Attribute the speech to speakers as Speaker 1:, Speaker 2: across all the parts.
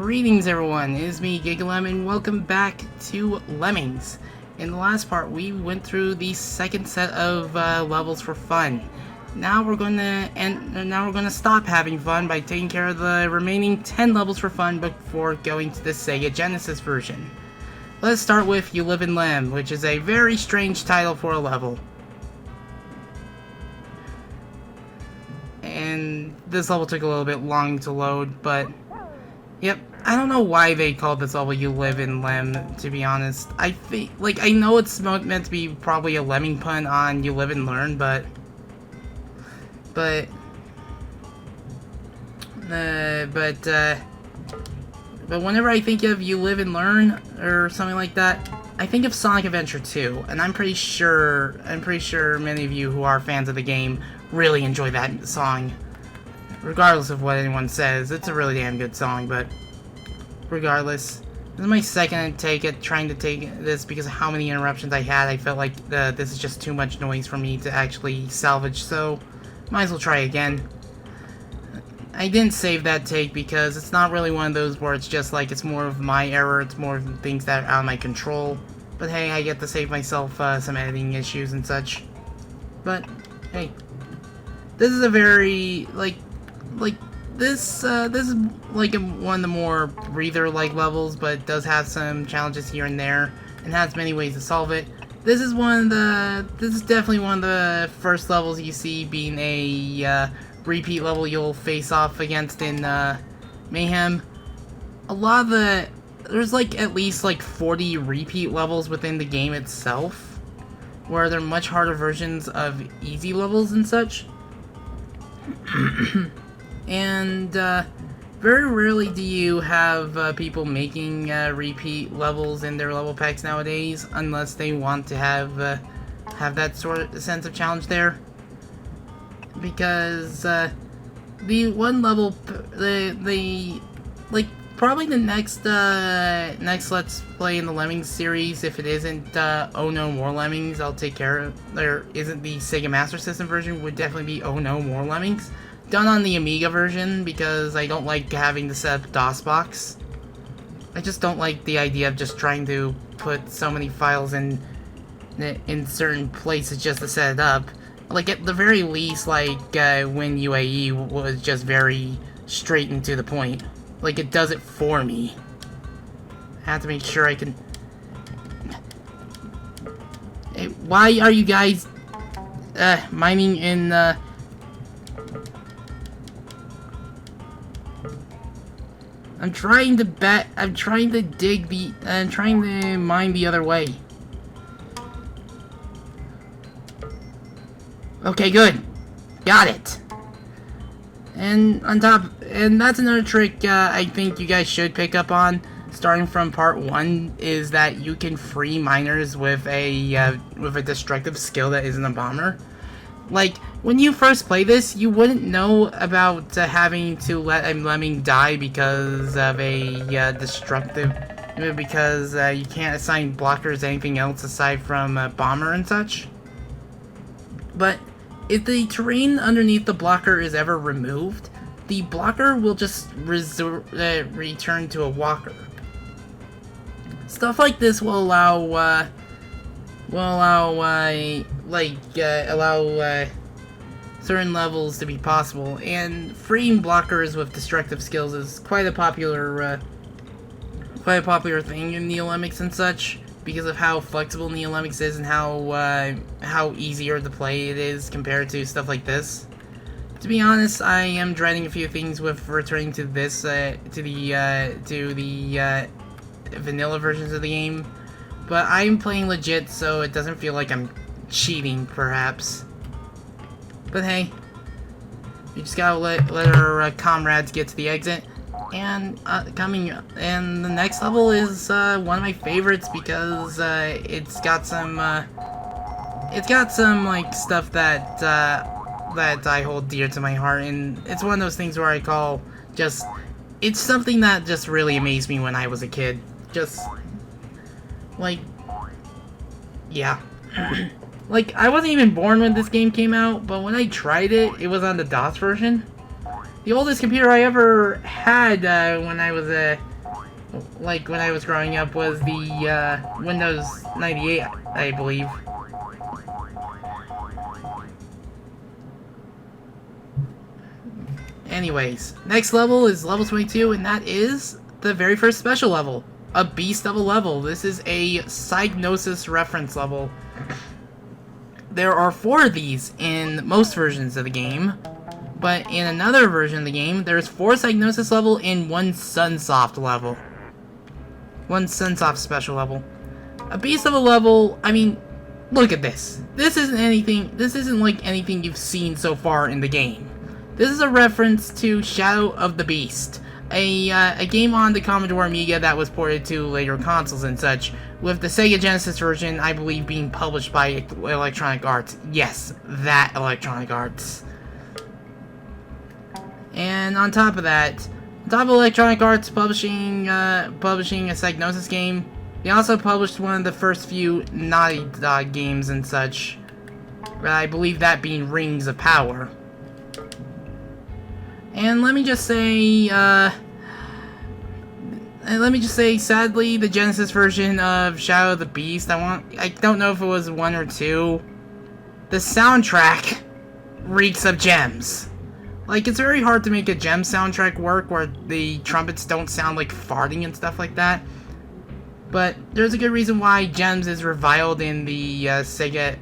Speaker 1: Greetings everyone, it is me, Gigalem, and welcome back to Lemmings. In the last part, we went through the second set of levels for fun. Now we're gonna stop having fun by taking care of the remaining 10 levels for fun before going to the Sega Genesis version. Let's start with You Live in Lem, which is a very strange title for a level. And this level took a little bit long to load, but yep, I don't know why they called this level You Live in Lem, to be honest. I know it's meant to be probably a lemming pun on You Live and Learn, but whenever I think of You Live and Learn or something like that, I think of Sonic Adventure 2, and I'm pretty sure many of you who are fans of the game really enjoy that song. Regardless of what anyone says, it's a really damn good song, but regardless. This is my second take at trying to take this because of how many interruptions I had. I felt like this is just too much noise for me to actually salvage, so might as well try again. I didn't save that take because it's not really one of those where it's just like it's more of my error, it's more of things that are out of my control. But hey, I get to save myself some editing issues and such. But hey, this is a very this is like one of the more breather-like levels, but it does have some challenges here and there, and has many ways to solve it. This is definitely one of the first levels you see being a repeat level you'll face off against in Mayhem. There's at least 40 repeat levels within the game itself, where they're much harder versions of easy levels and such. And very rarely do you have people making repeat levels in their level packs nowadays, unless they want to have that sort of sense of challenge there. Because the one level, probably the next Let's Play in the Lemmings series, if it isn't Oh No More Lemmings, I'll take care of. There isn't the Sega Master System version, would definitely be Oh No More Lemmings. Done on the Amiga version because I don't like having to set up DOSBox. I just don't like the idea of just trying to put so many files in certain places just to set it up. At the very least, Win UAE was just very straight and to the point. It does it for me. I have to make sure I can... Hey, why are you guys mining in I'm trying to mine the other way. Okay, good. Got it. And that's another trick I think you guys should pick up on, starting from part 1, is that you can free miners with a destructive skill that isn't a bomber. When you first play this, you wouldn't know about having to let a lemming die because of a because you can't assign blockers anything else aside from a bomber and such. But if the terrain underneath the blocker is ever removed, the blocker will just return to a walker. Stuff like this will allow certain levels to be possible, and freeing blockers with destructive skills is quite a popular thing in Neo-Lemmings and such, because of how flexible Neo-Lemmings is and how easier to play it is compared to stuff like this. To be honest, I am dreading a few things with returning to this to the vanilla versions of the game, but I'm playing legit, so it doesn't feel like I'm cheating, perhaps. But hey, we just gotta let our comrades get to the exit. And the next level is one of my favorites because it's got some stuff that I hold dear to my heart, and it's one of those things where I call it's something that just really amazed me when I was a kid. Yeah. I wasn't even born when this game came out, but when I tried it, it was on the DOS version. The oldest computer I ever had when I was like when I was growing up, was the Windows 98, I believe. Anyways, next level is level 22, and that is the very first special level. A beast of a level. This is a Psygnosis reference level. There are 4 of these in most versions of the game, but in another version of the game, there's 4 Psygnosis level and 1 Sunsoft level. 1 Sunsoft special level. A beast of a level, I mean, look at this. This isn't like anything you've seen so far in the game. This is a reference to Shadow of the Beast, a game on the Commodore Amiga that was ported to later consoles and such, with the Sega Genesis version, I believe, being published by Electronic Arts. Yes, that Electronic Arts. And on top of that, on top of Electronic Arts publishing a Psygnosis game, they also published one of the first few Naughty Dog games and such. I believe that being Rings of Power. And let me just say, sadly, the Genesis version of Shadow of the Beast, I don't know if it was 1 or 2, the soundtrack reeks of gems. Like, it's very hard to make a gem soundtrack work where the trumpets don't sound like farting and stuff like that. But there's a good reason why Gems is reviled in the Sega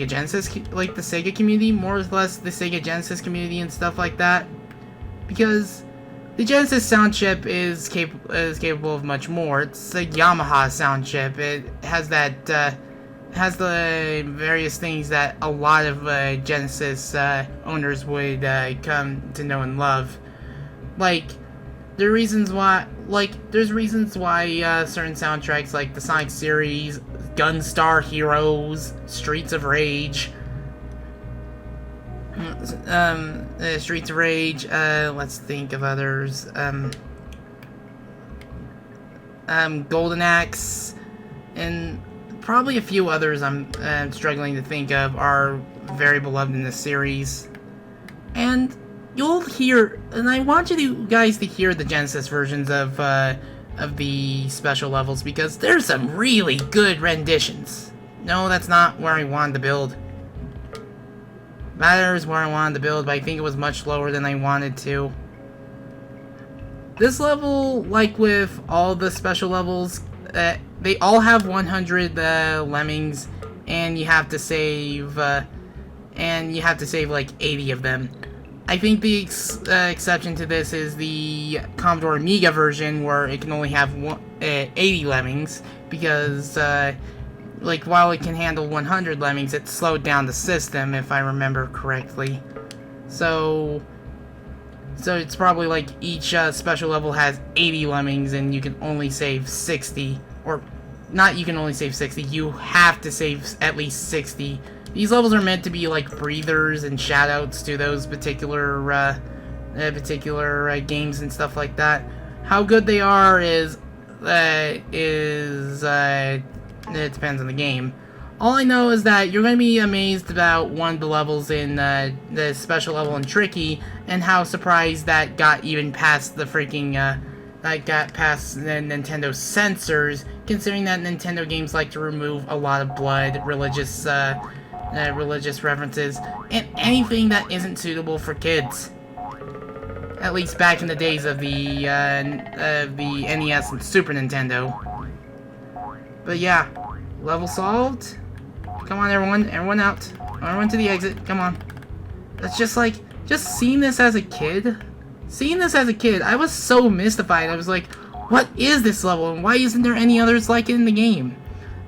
Speaker 1: Genesis, like the Sega community, more or less the Sega Genesis community and stuff like that, because the Genesis sound chip is capable of much more. It's a Yamaha sound chip. It has that has the various things that a lot of Genesis owners would come to know and love, like. There's reasons why certain soundtracks like the Sonic series, Gunstar Heroes, Streets of Rage, let's think of others, Golden Axe, and probably a few others I'm struggling to think of are very beloved in this series. And you'll hear, and I want you guys to hear the Genesis versions of the special levels, because there's some really good renditions. No, that's not where I wanted to build. That is where I wanted to build, but I think it was much lower than I wanted to. This level, like with all the special levels, they all have 100 Lemmings, and you have to save, like 80 of them. I think the exception to this is the Commodore Amiga version, where it can only have 80 Lemmings, because, while it can handle 100 Lemmings, it slowed down the system, if I remember correctly. So it's probably like each special level has 80 Lemmings, and you can only save 60, or not you can only save 60, you have to save at least 60. These levels are meant to be like breathers and shoutouts to those particular games and stuff like that. How good they are it depends on the game. All I know is that you're going to be amazed about one of the levels in the special level in Tricky, and how surprised that got even past the freaking past the Nintendo censors, considering that Nintendo games like to remove a lot of blood, religious references, and anything that isn't suitable for kids. At least back in the days of the NES and Super Nintendo. But yeah, level solved. Come on, everyone out. Everyone to the exit. Come on. That's just seeing this as a kid. I was so mystified. I was like, what is this level, and why isn't there any others like it in the game?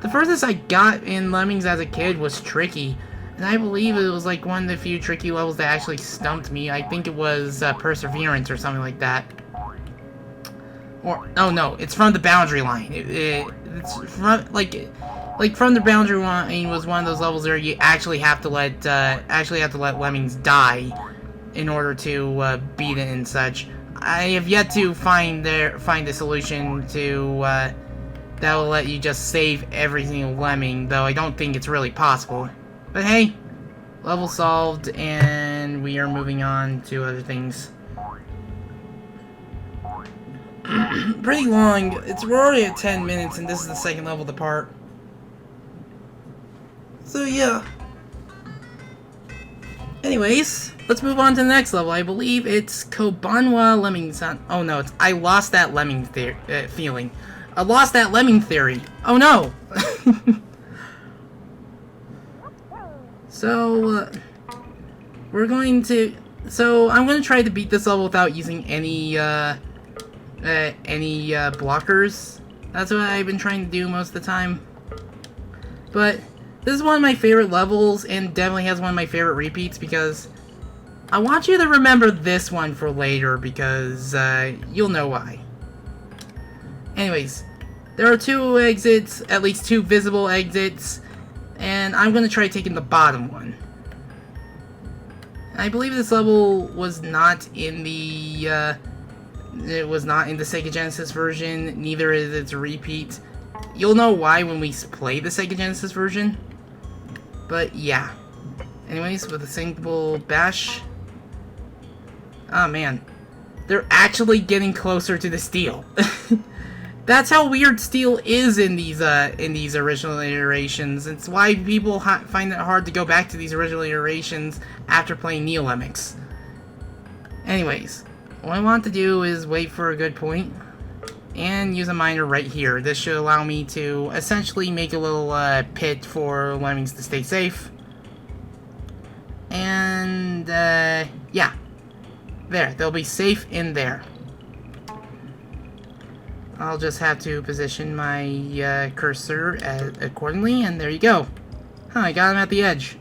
Speaker 1: The furthest I got in Lemmings as a kid was Tricky, and I believe it was like one of the few Tricky levels that actually stumped me. I think it was Perseverance or something like that. Or, oh no, it's From the Boundary Line. It's from, From the Boundary Line was one of those levels where you actually have to let Lemmings die in order to beat it and such. I have yet to find a solution to that will let you just save every single Lemming, though I don't think it's really possible. But hey, level solved, and we are moving on to other things. pretty long. We're already at 10 minutes, and this is the second level of the part. So yeah. Anyways, let's move on to the next level. I believe it's Kobanwa Lemmings. Oh no, I lost that lemming feeling. I lost that lemming theory. Oh no! So, we're going to... So, I'm going to try to beat this level without using any blockers. That's what I've been trying to do most of the time. But, this is one of my favorite levels, and definitely has one of my favorite repeats, because I want you to remember this one for later, because you'll know why. Anyways, there are two exits, at least two visible exits, and I'm going to try taking the bottom one. I believe this level was not in the Sega Genesis version, neither is its a repeat. You'll know why when we play the Sega Genesis version. But yeah. Anyways, with a single bash. Oh man. They're actually getting closer to the steel. That's how weird steel is in these original iterations. It's why people find it hard to go back to these original iterations after playing Neo Lemmings. Anyways, what I want to do is wait for a good point and use a miner right here. This should allow me to essentially make a little pit for Lemmings to stay safe. And yeah, there, they'll be safe in there. I'll just have to position my cursor accordingly, and there you go. Huh, I got him at the edge.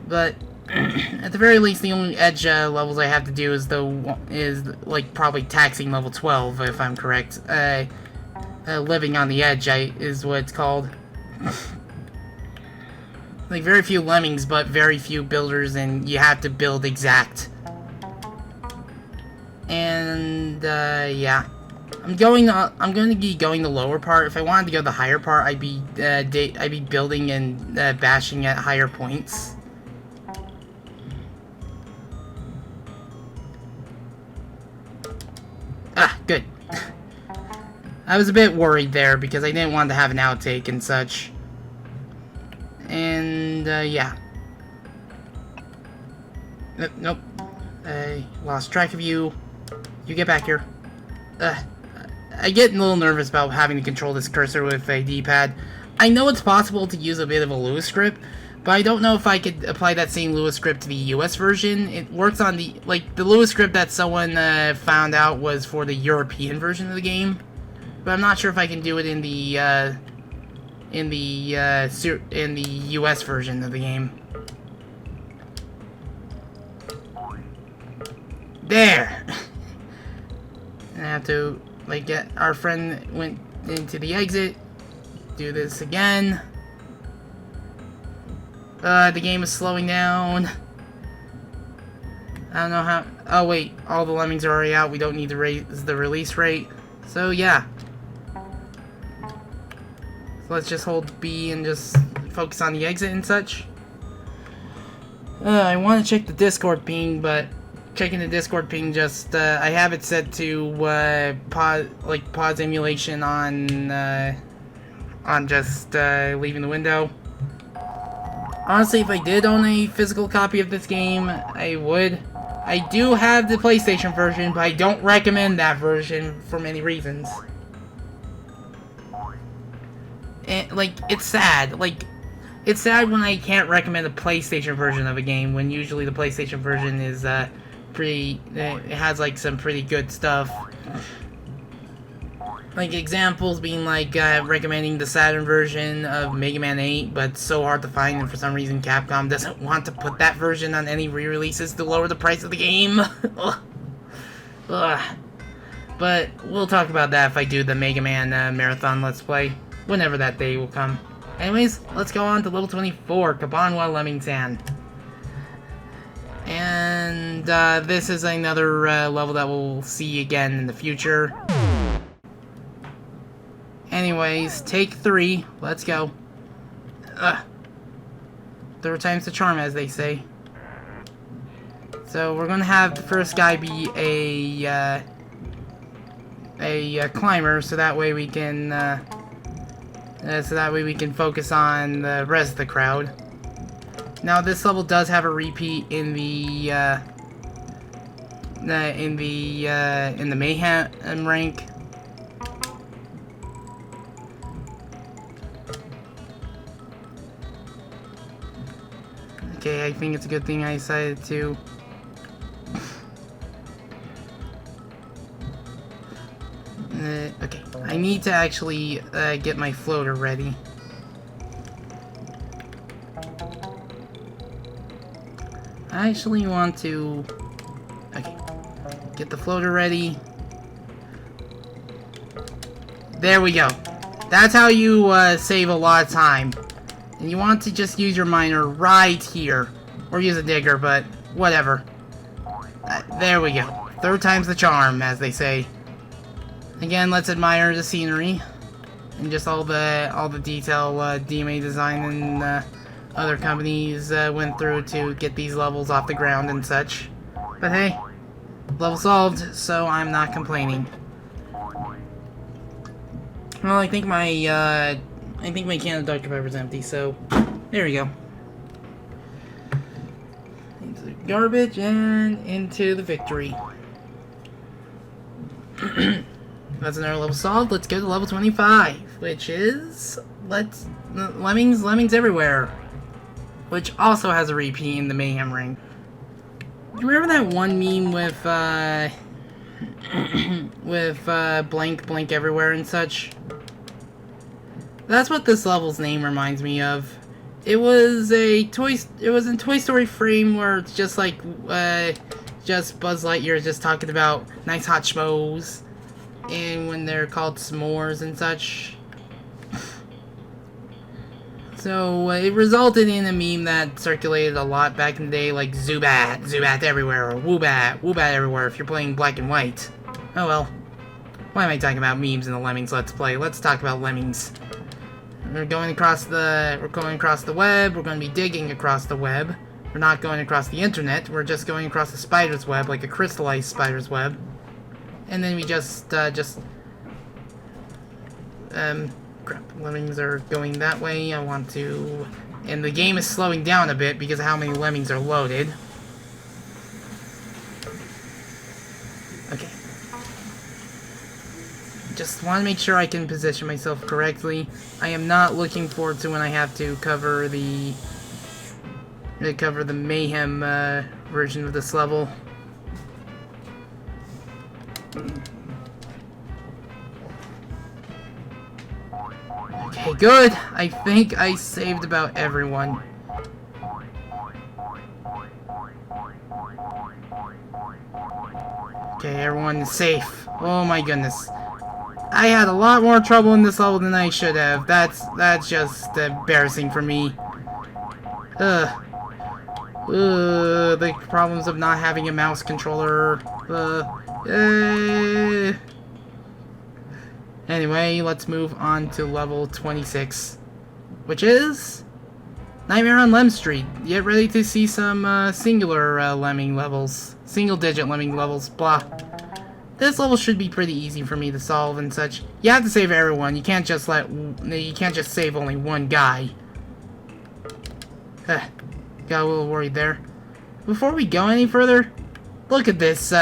Speaker 1: But at the very least, the only edge levels I have to do is like probably taxing level 12, if I'm correct. Living on the edge is what it's called. Like very few lemmings, but very few builders, and you have to build exact. And yeah, I'm going to be going the lower part. If I wanted to go the higher part, I'd be building and bashing at higher points. Ah, good. I was a bit worried there because I didn't want to have an outtake and such. And yeah. Nope. I lost track of you. You get back here. I get a little nervous about having to control this cursor with a D-pad. I know it's possible to use a bit of a Lewis script, but I don't know if I could apply that same Lewis script to the US version. It works on the Lewis script that someone found out was for the European version of the game, but I'm not sure if I can do it in the US version of the game. There. I have to get our friend went into the exit. Do this again. The game is slowing down. I don't know how. Oh wait, all the lemmings are already out. We don't need to raise the release rate. So yeah. So let's just hold B and just focus on the exit and such. I want to check the Discord ping, but checking the Discord ping just I have it set to pause emulation on just leaving the window. Honestly, if I did own a physical copy of this game, I would. I do have the PlayStation version, but I don't recommend that version for many reasons. And, it's sad. It's sad when I can't recommend a PlayStation version of a game, when usually the PlayStation version is, it has, some pretty good stuff. Examples being, recommending the Saturn version of Mega Man 8, but it's so hard to find, and for some reason Capcom doesn't want to put that version on any re-releases to lower the price of the game. Ugh. But we'll talk about that if I do the Mega Man Marathon Let's Play, whenever that day will come. Anyways, let's go on to level 24, Kabanwa Lemmingsan. And this is another level that we'll see again in the future. Anyways, take 3. Let's go. Third time's the charm, as they say. So we're gonna have the first guy be a a climber, so that way we can focus on the rest of the crowd. Now this level does have a repeat in the Mayhem rank. Okay, I think it's a good thing I decided to. Okay, I need to actually get my floater ready. I actually want to... Okay, get the floater ready. There we go. That's how you save a lot of time. And you want to just use your miner right here. Or use a digger, but whatever. There we go. Third time's the charm, as they say. Again, let's admire the scenery. And just all the detail DMA Design and other companies went through to get these levels off the ground and such. But hey, level solved, so I'm not complaining. Well, I think my can of Dr. Pepper's empty, so there we go. Into the garbage and into the victory. That's another level solved. Let's go to level 25, which is Lemmings everywhere, which also has a repeat in the Mayhem ring. Do you remember that one meme with blank everywhere and such? That's what this level's name reminds me of. It was in Toy Story frame where it's just like just Buzz Lightyear just talking about nice hot schmoes, and when they're called s'mores and such. So it resulted in a meme that circulated a lot back in the day, like Zubat everywhere, or Woobat everywhere if you're playing black and white. Oh well. Why am I talking about memes in the Lemmings Let's Play? Let's talk about Lemmings. We're going across the web. We're going to be digging across the web. We're not going across the internet. We're just going across the spider's web, like a crystallized spider's web. And then we crap. Lemmings are going that way. I want to... And the game is slowing down a bit because of how many lemmings are loaded. Okay. Just want to make sure I can position myself correctly. I am not looking forward to when I have to cover the Mayhem version of this level. Okay, good. I think I saved about everyone. Okay, everyone is safe. Oh my goodness. I had a lot more trouble in this level than I should have. That's just embarrassing for me. The problems of not having a mouse controller. Anyway, let's move on to level 26, which is Nightmare on Lem Street. Get ready to see some single-digit lemming levels. Blah. This level should be pretty easy for me to solve and such. You have to save everyone. You can't just save only one guy. Got a little worried there. Before we go any further, look at this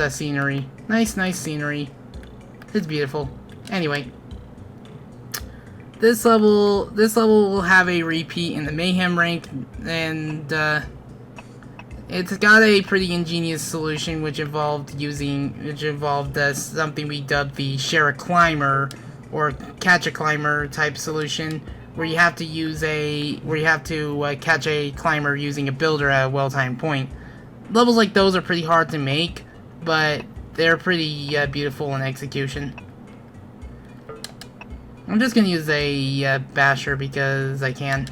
Speaker 1: scenery. Nice scenery. It's beautiful. Anyway, this level will have a repeat in the Mayhem rank, and it's got a pretty ingenious solution, which involved something we dubbed the share a climber or catch a climber type solution, where you have to catch a climber using a builder at a well-timed point. Levels like those are pretty hard to make, but they're pretty beautiful in execution. I'm just gonna use a basher because I can.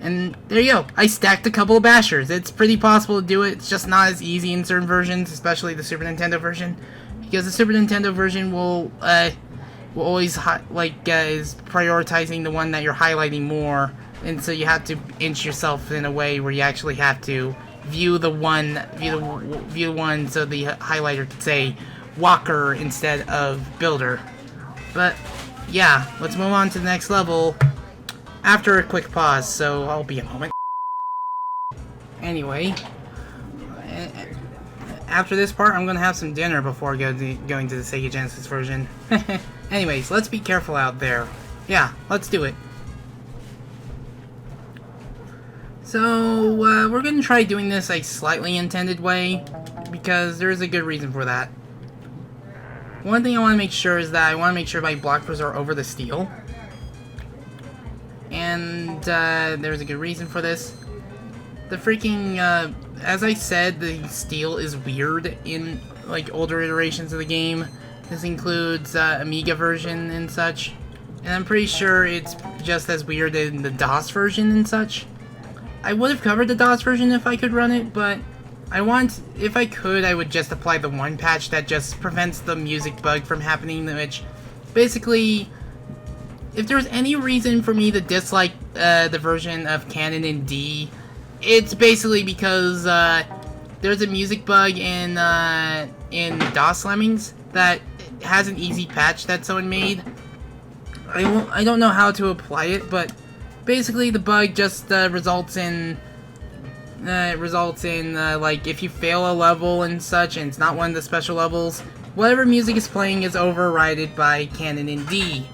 Speaker 1: And there you go. I stacked a couple of bashers. It's pretty possible to do it. It's just not as easy in certain versions, especially the Super Nintendo version, because the Super Nintendo version will always is prioritizing the one that you're highlighting more, and so you have to inch yourself in a way where you actually have to view the one so the highlighter can say walker instead of builder. But yeah, let's move on to the next level after a quick pause, so I'll be a moment. Anyway, after this part, I'm gonna have some dinner before going to the Sega Genesis version. Anyways, let's be careful out there. Yeah, let's do it. So, we're gonna try doing this a slightly intended way, because there's a good reason for that. One thing I want to make sure is that I want to make sure my blockers are over the steel. And, there's a good reason for this. The freaking, as I said, the steel is weird in, like, older iterations of the game. This includes, Amiga version and such. And I'm pretty sure it's just as weird in the DOS version and such. I would have covered the DOS version if I could run it, but if I could, I would just apply the one patch that just prevents the music bug from happening, which, basically, if there's any reason for me to dislike, the version of Canon in D, it's basically because, there's a music bug in DOS Lemmings that has an easy patch that someone made. I don't know how to apply it, but basically the bug just results in like, if you fail a level and such, and it's not one of the special levels, whatever music is playing is overridden by Canon in D.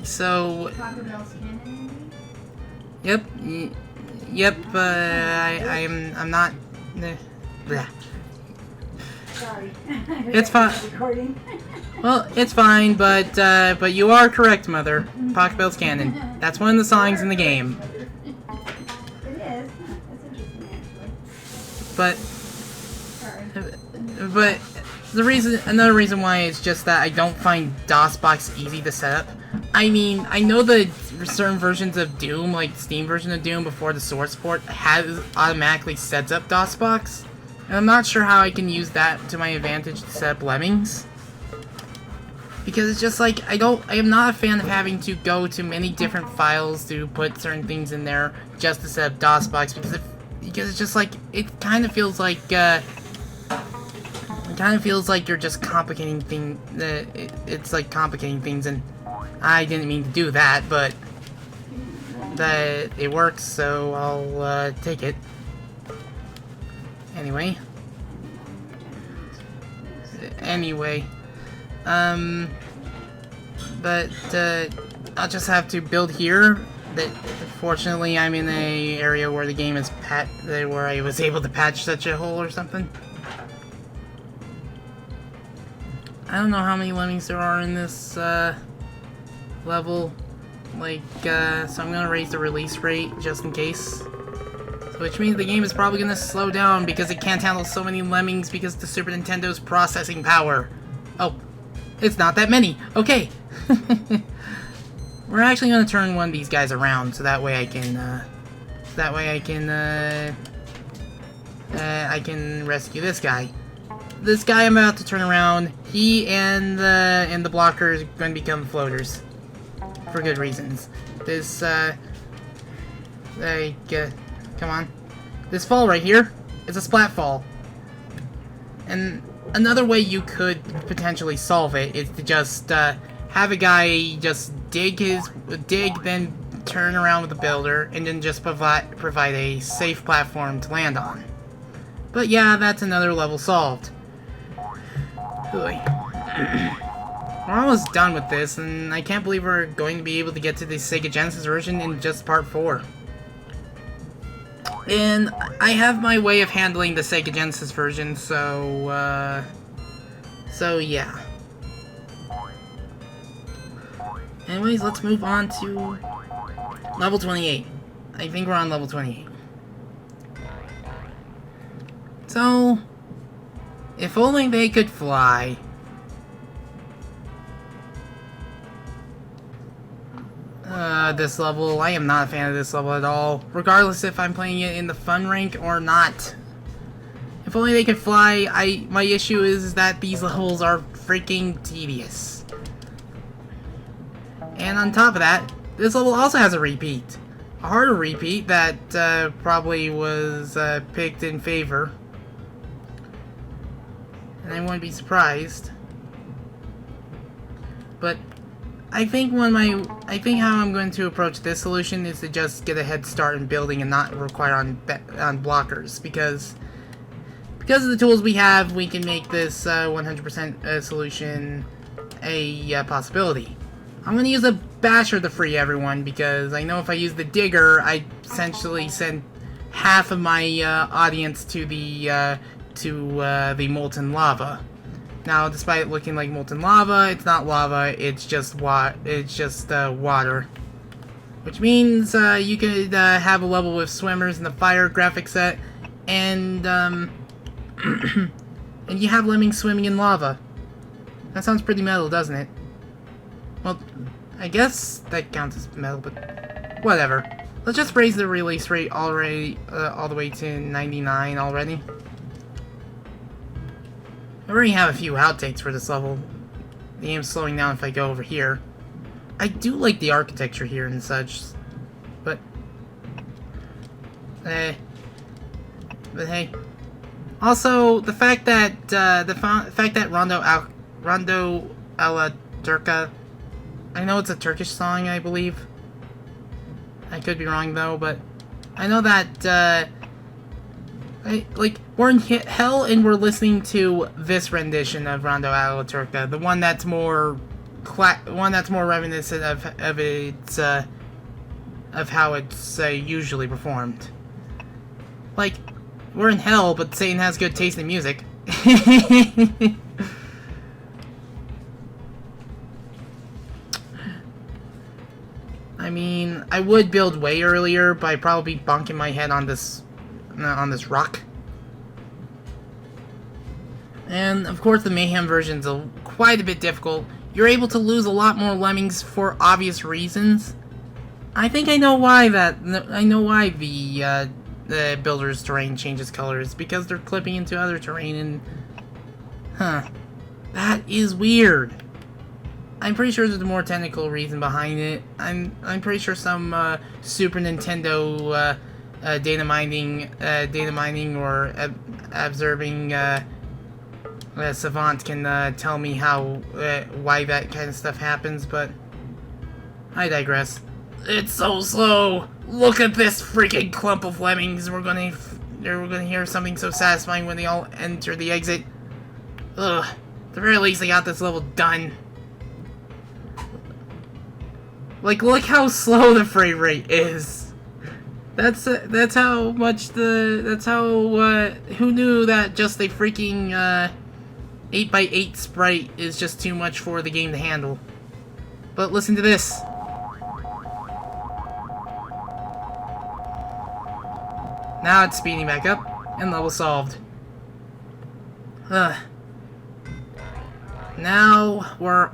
Speaker 1: So, yep, I'm not, bleh.
Speaker 2: Sorry.
Speaker 1: It's fine. Well, it's fine, but you are correct, Mother. Pocket Bell's canon. That's one of the songs in the game.
Speaker 2: It is. That's interesting, actually.
Speaker 1: But another reason why is just that I don't find DOSBox easy to set up. I mean, I know that certain versions of Doom, like the Steam version of Doom before the source port, automatically sets up DOSBox. And I'm not sure how I can use that to my advantage to set up Lemmings. Because it's just like, I am not a fan of having to go to many different files to put certain things in there just to set up DOSBox, because it's just like, it kind of feels like, you're just complicating things, it's like complicating things, and I didn't mean to do that, but that it works, so I'll, take it. Anyway, but I'll just have to build here. Fortunately, I'm in a area where the game is where I was able to patch such a hole or something. I don't know how many lemmings there are in this level. Like, so I'm gonna raise the release rate just in case. Which means the game is probably gonna slow down because it can't handle so many lemmings because of the Super Nintendo's processing power. Oh, it's not that many. Okay. We're actually gonna turn one of these guys around so that way I can rescue this guy. This guy I'm about to turn around, he and the blocker is going to become floaters. For good reasons. This, come on. This fall right here is a splat fall. And another way you could potentially solve it is to just have a guy just dig, then turn around with the builder, and then just provide a safe platform to land on. But yeah, that's another level solved. We're almost done with this, and I can't believe we're going to be able to get to the Sega Genesis version in just part 4. And I have my way of handling the Sega Genesis version, so yeah. Anyways, let's move on to level 28. I think we're on level 28. So, if only they could fly. This level, I am not a fan of this level at all, regardless if I'm playing it in the fun rank or not. If only they could fly. My issue is that these levels are freaking tedious. And on top of that, this level also has a repeat. A harder repeat that probably was picked in favor. and I wouldn't be surprised. But I think how I'm going to approach this solution is to just get a head start in building and not require on blockers, because of the tools we have, we can make this 100% solution a possibility. I'm going to use a basher to free everyone, because I know if I use the digger, I essentially send half of my audience to the molten lava. Now, despite it looking like molten lava, it's not lava. It's just water, which means you could have a level with swimmers in the fire graphic set, and and you have lemmings swimming in lava. That sounds pretty metal, doesn't it? Well, I guess that counts as metal, but whatever. Let's just raise the release rate all the way to 99 already. I already have a few outtakes for this level. The game's slowing down if I go over here. I do like the architecture here and such, but hey. Also, the fact that Rondo alla Turca, I know it's a Turkish song, I believe. I could be wrong though, but I know that we're in hell and we're listening to this rendition of Rondo alla Turca, the one that's more reminiscent of its of how it's usually performed. Like, we're in hell, but Satan has good taste in music. I mean, I would build way earlier, but I'd probably be bonking my head on this rock. And of course, the Mayhem version's quite a bit difficult. You're able to lose a lot more lemmings for obvious reasons. I think I know why the builder's terrain changes colors, because they're clipping into other terrain, and that is weird. I'm pretty sure there's a more technical reason behind it. I'm pretty sure some Super Nintendo data mining or observing savant can tell me why that kind of stuff happens, but I digress. It's so slow. Look at this freaking clump of lemmings. We're gonna hear something so satisfying when they all enter the exit. Ugh. At the very least, I got this level done. Like, look how slow the frame rate is. That's how much who knew that just a freaking 8x8 sprite is just too much for the game to handle. But listen to this. Now it's speeding back up, and level solved. Now we're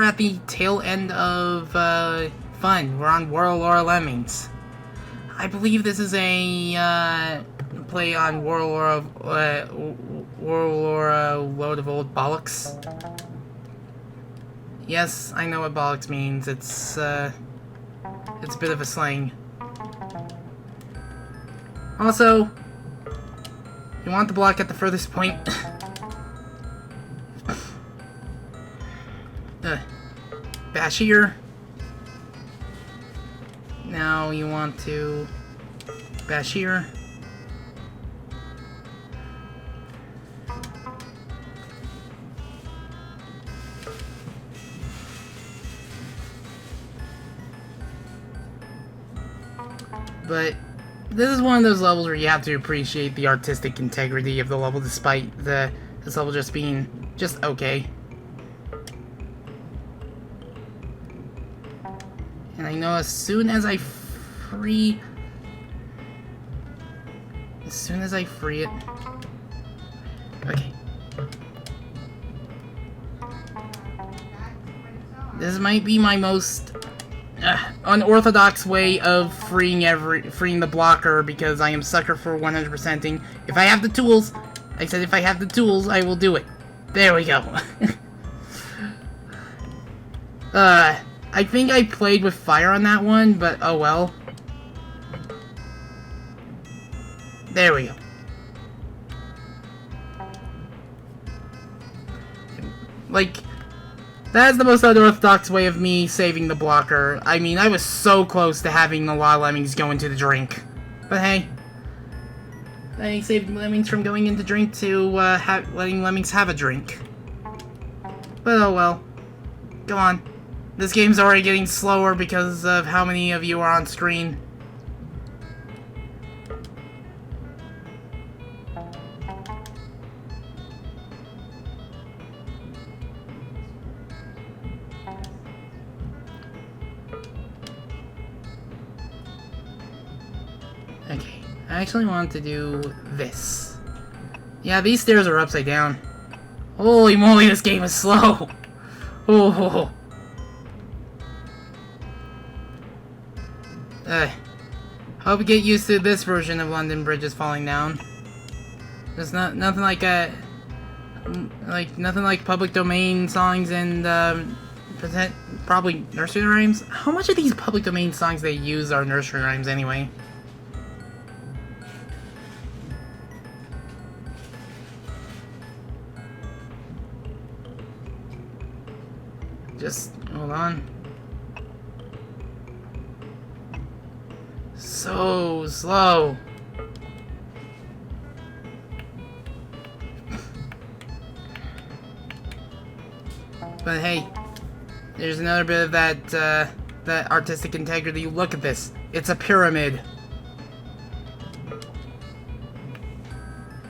Speaker 1: at the tail end of fun. We're on Warlord Lemmings. I believe this is a play on Warlord Load of Old Bollocks. Yes, I know what bollocks means. It's a bit of a slang. Also, you want the block at the furthest point. Bash here. Now you want to bash here. But this is one of those levels where you have to appreciate the artistic integrity of the level, despite this level just being just okay. And I know as soon as I free it. Okay. This might be my most unorthodox way of freeing the blocker, because I am sucker for 100%ing. If I have the tools, I said if I have the tools, I will do it. There we go. I think I played with fire on that one, but oh well. There we go. Like, that's the most unorthodox way of me saving the blocker. I mean, I was so close to having a lot of Lemmings go into the drink. But hey, I saved Lemmings from going into drink to letting Lemmings have a drink. But oh well. Come on. This game's already getting slower because of how many of you are on screen. Okay, I actually want to do this. Yeah, these stairs are upside down. Holy moly, this game is slow! Oh. Hope you get used to this version of London bridges falling down. There's nothing like nothing like public domain songs and probably nursery rhymes. How much of these public domain songs they use are nursery rhymes anyway? Just hold on. So slow. But hey, there's another bit of that artistic integrity. Look at this. It's a pyramid.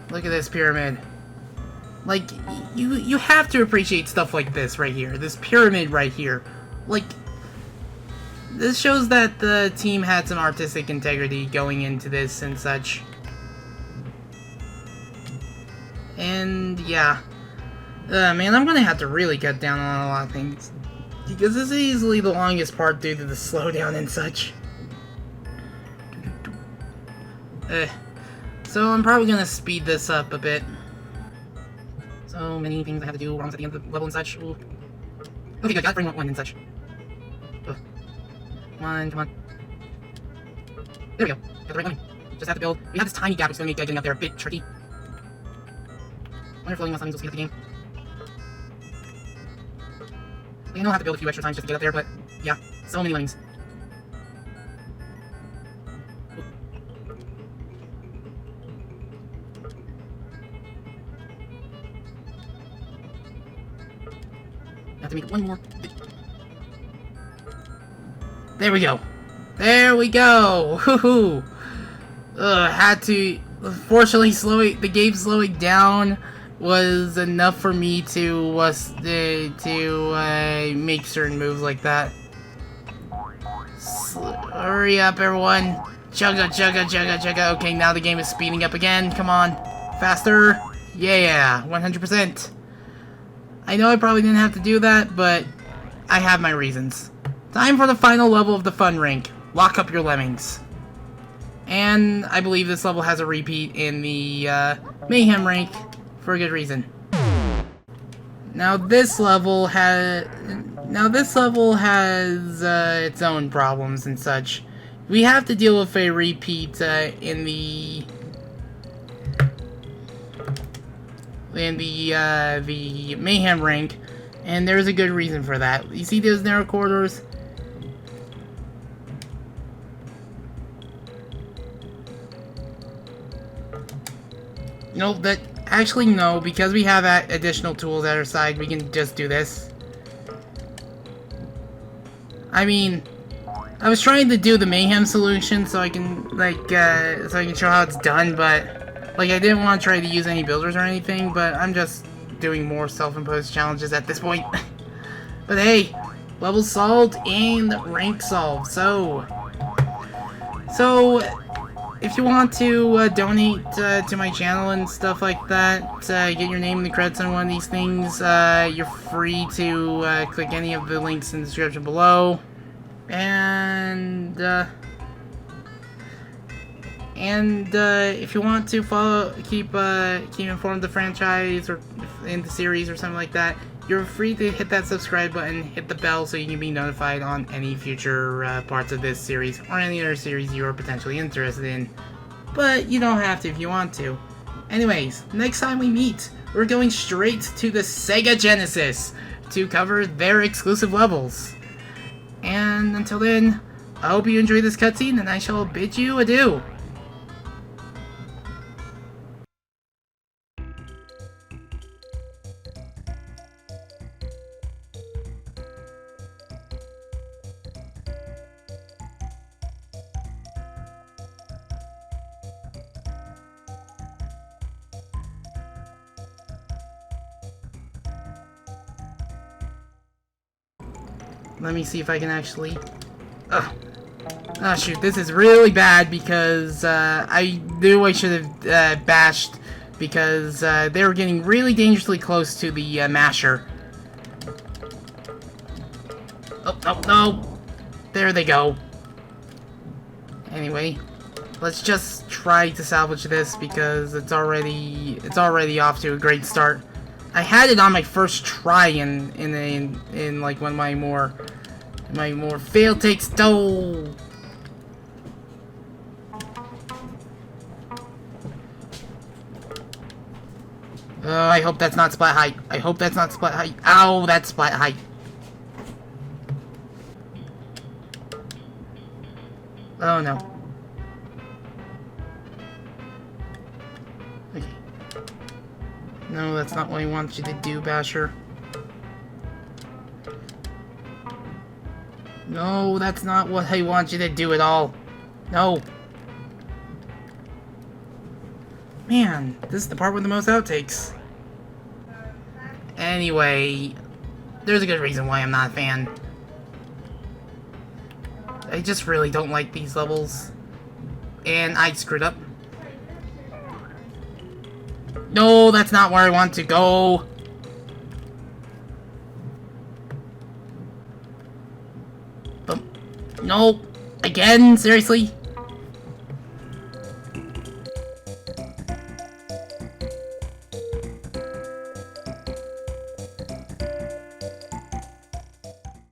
Speaker 1: Look at this pyramid. Like, you have to appreciate stuff like this right here. This pyramid right here. Like, this shows that the team had some artistic integrity going into this and such. And, yeah. Man, I'm gonna have to really cut down on a lot of things. Because this is easily the longest part due to the slowdown and such. So I'm probably gonna speed this up a bit. So many things I have to do almost at the end of the level and such. Ooh. Okay, good. Gotta bring one and such. Ugh. Come on, come on. There we go. Got the right one. Just have to build. We have this tiny gap, which is gonna make getting up there a bit tricky. When you're floating on something, will speed up the game. I know I'll have to build a few extra times just to get up there, but yeah, so many Lemmings. I have to make one more. There we go. There we go. Woohoo! Had to. Fortunately, the game slowing down was enough for me to make certain moves like that. Hurry up, everyone! Chugga, chugga, chugga, chugga. Okay, now the game is speeding up again. Come on, faster! Yeah, 100%. I know I probably didn't have to do that, but I have my reasons. Time for the final level of the fun rank. Lock up your Lemmings. And I believe this level has a repeat in the Mayhem rank for a good reason. Now this level has its own problems and such. We have to deal with a repeat in the Mayhem rank, and there's a good reason for that. You see those narrow corridors? No, actually no, because we have additional tools at our side, we can just do this. I mean, I was trying to do the Mayhem solution so I can, show how it's done, but, I didn't want to try to use any builders or anything, but I'm just doing more self-imposed challenges at this point. But hey, level solved and rank solved, so if you want to donate to my channel and stuff like that, get your name in the credits on one of these things, you're free to click any of the links in the description below. And if you want to keep informed of the franchise or in the series or something like that, you're free to hit that subscribe button, hit the bell so you can be notified on any future parts of this series or any other series you are potentially interested in. But you don't have to if you want to. Anyways, next time we meet, we're going straight to the Sega Genesis to cover their exclusive levels. And until then, I hope you enjoy this cutscene, and I shall bid you adieu. Let me see if I can actually... Ugh. Oh shoot, this is really bad because I knew I should have bashed because they were getting really dangerously close to the masher. Oh, no, no! There they go. Anyway, let's just try to salvage this because it's already off to a great start. I had it on my first try in like one of my more fail takes toe. I hope that's not splat height. I hope that's not splat height. Ow, that's splat height. Oh no. Okay. No, that's not what I want you to do, Basher. No, that's not what I want you to do at all. No. Man, this is the part with the most outtakes. Anyway, there's a good reason why I'm not a fan. I just really don't like these levels. And I screwed up. No, that's not where I want to go. No, again? Seriously?